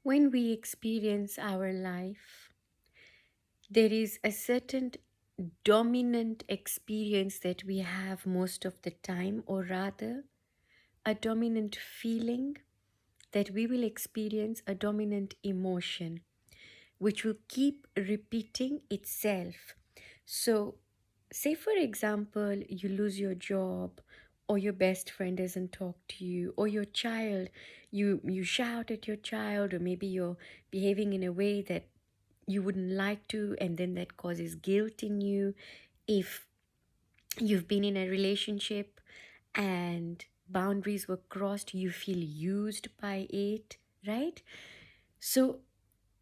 When we experience our life, there is a certain dominant experience that we have most of the time, or rather, a dominant feeling that we will experience, a dominant emotion which will keep repeating itself. So, say for example, you lose your job, or your best friend doesn't talk to you, or your child, you shout at your child, or maybe you're behaving in a way that you wouldn't like to, and then that causes guilt in you. If you've been in a relationship and boundaries were crossed, you feel used by it, right? So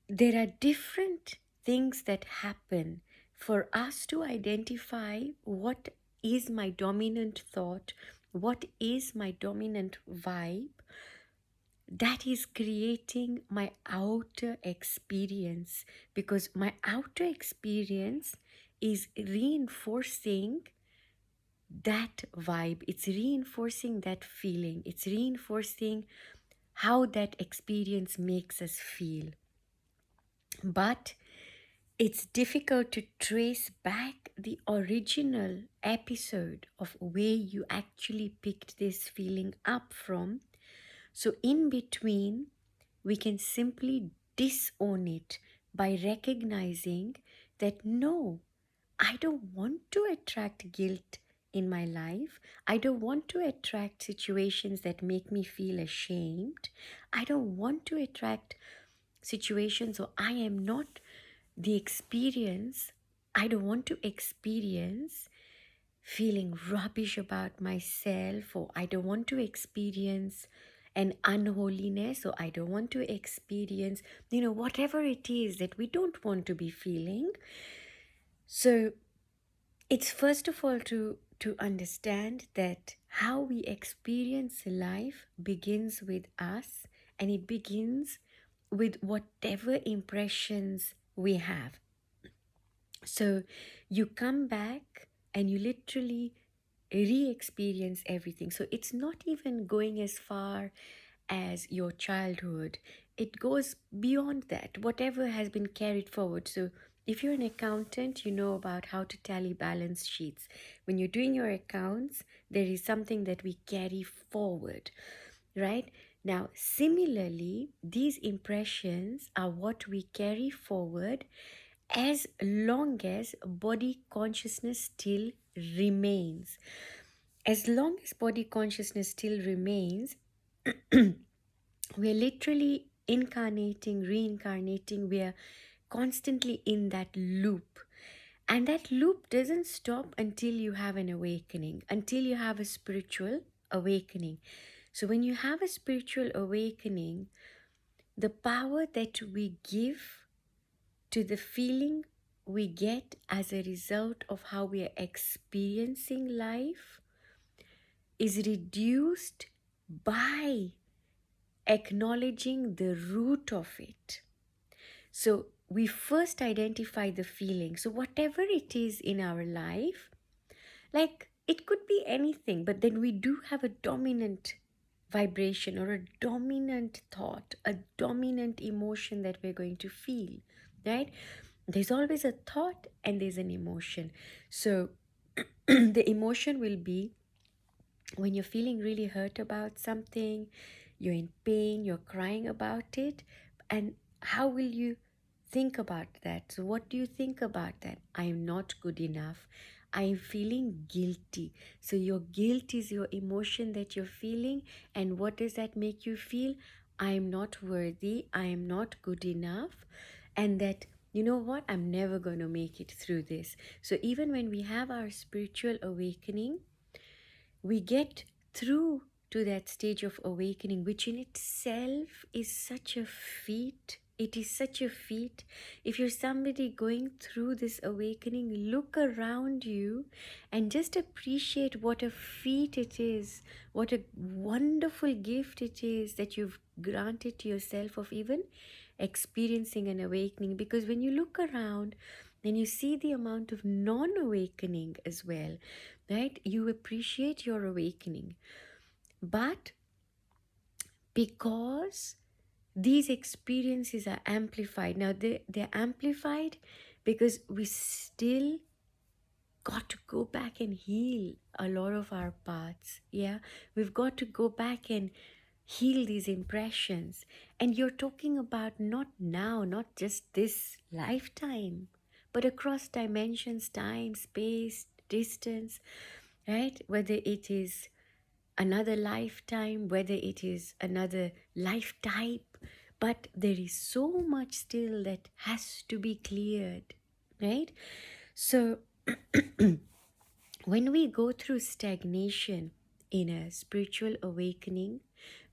there are different things that happen for us to identify what is my dominant thought, what is my dominant vibe that is creating my outer experience, because my outer experience is reinforcing that vibe, it's reinforcing that feeling, it's reinforcing how that experience makes us feel. But it's difficult to trace back the original episode of where you actually picked this feeling up from. So, in between, we can simply disown it by recognizing that no, I don't want to attract guilt in my life. I don't want to attract situations that make me feel ashamed. I don't want to attract situations, or I am not the experience. I don't want to experience feeling rubbish about myself, or I don't want to experience an unholiness, or I don't want to experience, whatever it is that we don't want to be feeling. So it's first of all to understand that how we experience life begins with us, and it begins with whatever impressions we have. So you come back and you literally re-experience everything. So it's not even going as far as your childhood, it goes beyond that, whatever has been carried forward. So if you're an accountant, you know about how to tally balance sheets. When you're doing your accounts, there is something that we carry forward, right? Now similarly, these impressions are what we carry forward as long as body consciousness still remains. As long as body consciousness still remains, we're literally incarnating, reincarnating, we're constantly in that loop. And that loop doesn't stop until you have an awakening, until you have a spiritual awakening. So, when you have a spiritual awakening, the power that we give to the feeling we get as a result of how we are experiencing life is reduced by acknowledging the root of it. So we first identify the feeling. So, whatever it is in our life, like it could be anything, but then we do have a dominant vibration or a dominant thought, a dominant emotion that we're going to feel, right? There's always a thought and there's an emotion. So, the emotion will be when you're feeling really hurt about something, you're in pain, you're crying about it, and how will you think about that? So, what do you think about that? I am not good enough. I am feeling guilty. So, your guilt is your emotion that you're feeling, and what does that make you feel? I am not worthy, I am not good enough, and that you know what, I'm never going to make it through this. So, even when we have our spiritual awakening, we get through to that stage of awakening, which in itself is such a feat. It is such a feat. If you're somebody going through this awakening, look around you and just appreciate what a feat it is, what a wonderful gift it is that you've granted to yourself of even experiencing an awakening. Because when you look around, then you see the amount of non awakening as well, right? You appreciate your awakening. But because these experiences are amplified. Now, they're amplified because we still got to go back and heal a lot of our parts. Yeah, we've got to go back and heal these impressions. And you're talking about not now, not just this lifetime, but across dimensions, time, space, distance, right? Whether it is another lifetime, whether it is another life type, but there is so much still that has to be cleared, right? So, when we go through stagnation in a spiritual awakening,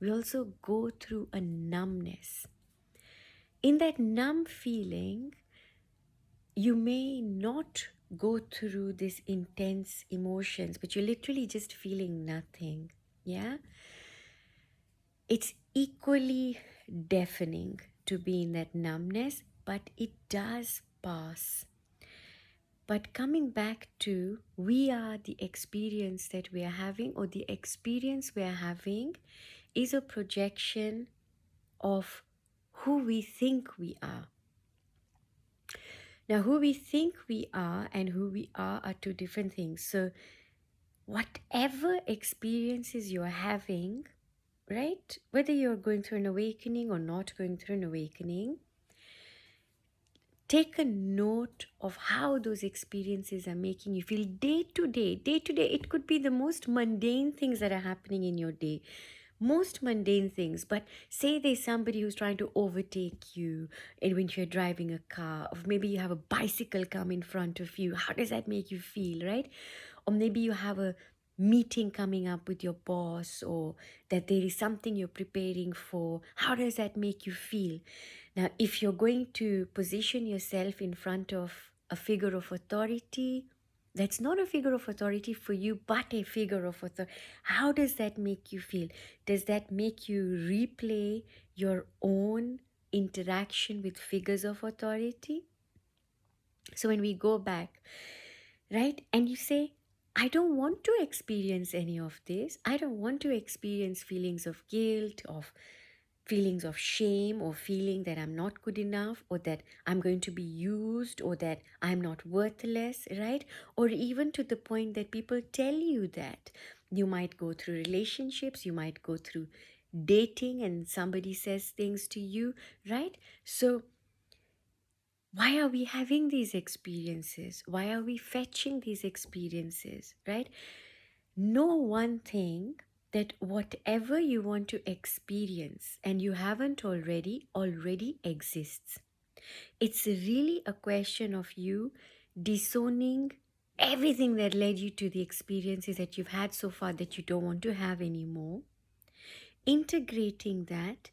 we also go through a numbness. In that numb feeling, you may not go through these intense emotions, but you're literally just feeling nothing. Yeah? It's equally deafening to be in that numbness, but it does pass. But coming back to, we are the experience that we are having, or the experience we are having is a projection of who we think we are. Now, who we think we are and who we are two different things. So, whatever experiences you're having, right? Whether you're going through an awakening or not going through an awakening, take a note of how those experiences are making you feel day to day. Day to day, it could be the most mundane things that are happening in your day. Most mundane things, but say there's somebody who's trying to overtake you and when you're driving a car, or maybe you have a bicycle come in front of you. How does that make you feel, right? Or maybe you have a meeting coming up with your boss, or that there is something you're preparing for. How does that make you feel? Now, if you're going to position yourself in front of a figure of authority, that's not a figure of authority for you, but a figure of authority. How does that make you feel? Does that make you replay your own interaction with figures of authority? So when we go back, right, and you say, I don't want to experience any of this. I don't want to experience feelings of guilt, of feelings of shame, or feeling that I'm not good enough, or that I'm going to be used, or that I'm not worthless, right? Or even to the point that people tell you that. You might go through relationships, you might go through dating, and somebody says things to you, right? So, why are we having these experiences? Why are we fetching these experiences, right? Know one thing, that whatever you want to experience and you haven't already exists. It's really a question of you disowning everything that led you to the experiences that you've had so far that you don't want to have anymore, integrating that,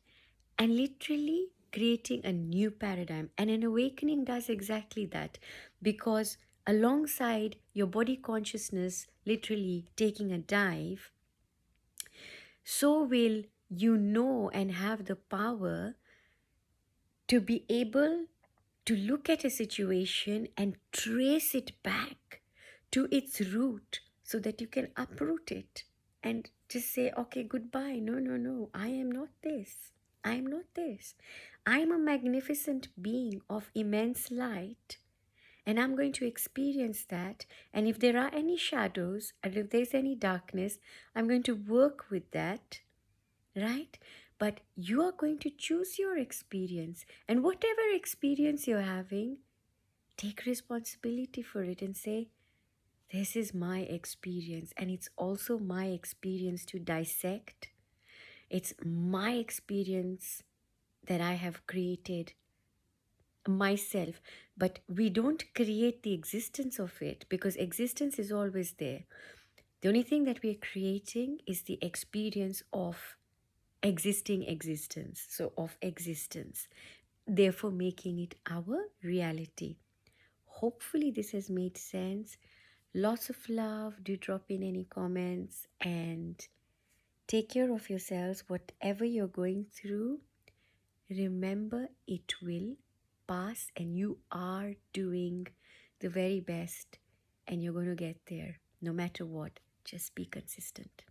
and literally creating a new paradigm. And an awakening does exactly that, because alongside your body consciousness literally taking a dive, so will you know and have the power to be able to look at a situation and trace it back to its root, so that you can uproot it and just say, okay, goodbye. No, no, no. I am not this. I am not this. I am a magnificent being of immense light, and I'm going to experience that. And if there are any shadows and if there's any darkness, I'm going to work with that, right? But you are going to choose your experience. And whatever experience you're having, take responsibility for it and say, this is my experience. And it's also my experience to dissect. It's my experience that I have created myself. But we don't create the existence of it, because existence is always there. The only thing that we are creating is the experience of existing existence, so of existence, therefore making it our reality. Hopefully this has made sense. Lots of love. Do drop in any comments, and take care of yourselves. Whatever you're going through, remember it will pass, and you are doing the very best, and you're going to get there no matter what. Just be consistent.